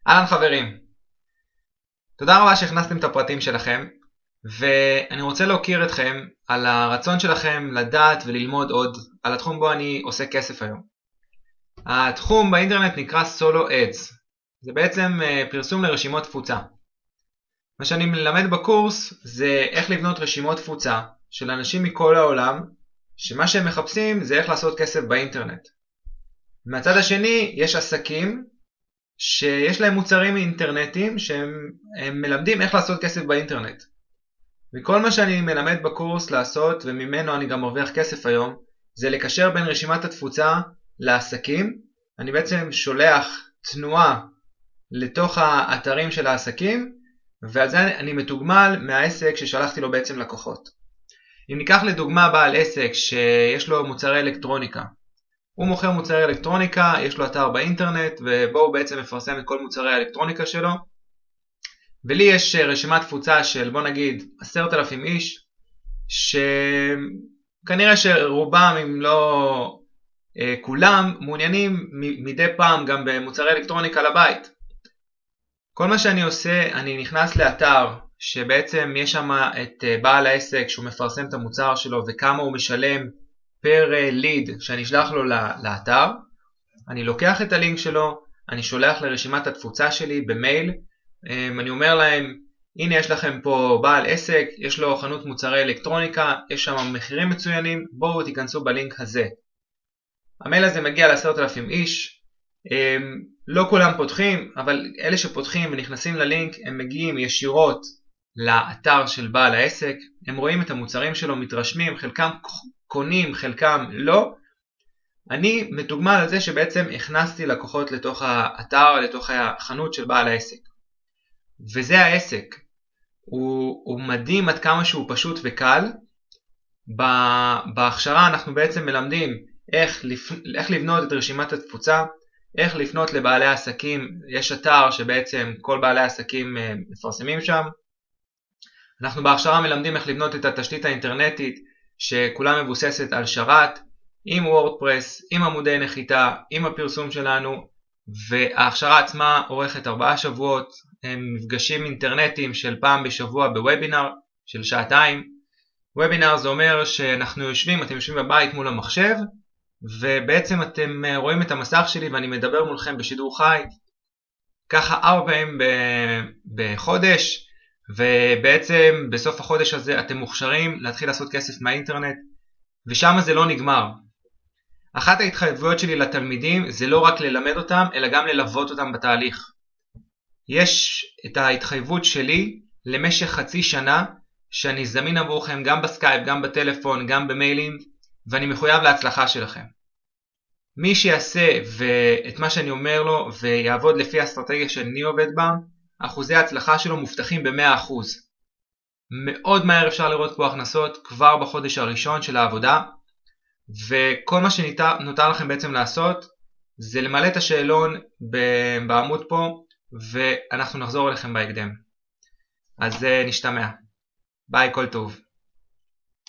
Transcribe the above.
אהלן חברים, תודה רבה שהכנסתם את הפרטים שלכם, ואני רוצה להוקיר אתכם על הרצון שלכם לדעת וללמוד עוד על התחום בו אני עושה כסף היום. התחום באינטרנט נקרא Solo Ads, זה בעצם פרסום לרשימות תפוצה. מה שאני מלמד בקורס זה איך לבנות רשימות תפוצה של אנשים מכל העולם, שמה שהם מחפשים זה איך לעשות כסף באינטרנט. מהצד השני יש עסקים שיש להם מוצרים אינטרנטיים שהם מלמדים איך לעשות כסף באינטרנט. וכל מה שאני מלמד בקורס לעשות, וממנו אני גם מרוויח כסף היום, זה לקשר בין רשימת התפוצה לעסקים. אני בעצם שולח תנועה לתוך האתרים של העסקים, ועל זה אני מתוגמל מהעסק ששלחתי לו בעצם לקוחות. אם ניקח לדוגמה בעל עסק שיש לו מוצרי אלקטרוניקה, הוא מוכר מוצרי אלקטרוניקה, יש לו אתר באינטרנט, ובו הוא בעצם מפרסם את כל מוצרי האלקטרוניקה שלו. ולי יש רשימת תפוצה של בוא נגיד 10,000 איש, שכנראה שרובם אם לא כולם מעוניינים מדי פעם גם במוצרי אלקטרוניקה לבית. כל מה שאני עושה, אני נכנס לאתר שבעצם יש שם את בעל העסק שהוא מפרסם את המוצר שלו וכמה הוא משלם פר ליד שאני אשלח לו לאתר. אני לוקח את הלינק שלו, אני שולח לרשימת התפוצה שלי במייל, אני אומר להם, הנה יש לכם פה בעל עסק, יש לו חנות מוצרי אלקטרוניקה, יש שם מחירים מצוינים, בואו תיכנסו בלינק הזה. המייל הזה מגיע ל10,000 איש, לא כולם פותחים, אבל אלה שפותחים ונכנסים ללינק, הם מגיעים ישירות לאתר של בעל העסק, הם רואים את המוצרים שלו, מתרשמים, חלקם קונים, חלקם לא. אני מתוגמל על זה שבעצם הכנסתי לקוחות לתוך האתר, לתוך החנות של בעל העסק. וזה העסק. הוא מדהים עד כמה שהוא פשוט וקל. בהכשרה אנחנו בעצם מלמדים איך לבנות את רשימת התפוצה, איך לפנות לבעלי העסקים. יש אתר שבעצם כל בעלי העסקים מפרסמים שם. אנחנו בהכשרה מלמדים איך לבנות את התשתית האינטרנטית שכולה מבוססת על שרת, עם וורדפרס, עם עמודי נחיתה, עם הפרסום שלנו, וההכשרה עצמה אורכת 4 שבועות, הם מפגשים אינטרנטיים של פעם בשבוע בוובינר של 2 שעות. וובינר זה אומר שאנחנו יושבים, אתם יושבים בבית מול המחשב, ובעצם אתם רואים את המסך שלי ואני מדבר מולכם בשידור חי, ככה 4 פעמים בחודש, ובעצם בסוף החודש הזה אתם מוכשרים להתחיל לעשות כסף מהאינטרנט, ושם זה לא נגמר. אחת ההתחייבויות שלי לתלמידים זה לא רק ללמד אותם, אלא גם ללוות אותם בתהליך. יש את ההתחייבות שלי למשך חצי שנה, שאני זמין עבורכם גם בסקייפ, גם בטלפון, גם במיילים, ואני מחויב להצלחה שלכם. מי שיעשה את מה שאני אומר לו, ויעבוד לפי האסטרטגיה שאני עובד בה, אחוזי ההצלחה שלו מובטחים ב100%. מאוד מהר אפשר לראות פה הכנסות כבר בחודש הראשון של העבודה, וכל מה שנותר לכם בעצם לעשות זה למלא את השאלון בעמוד פה, ואנחנו נחזור אליכם בהקדם. אז נשתמע. ביי, כל טוב.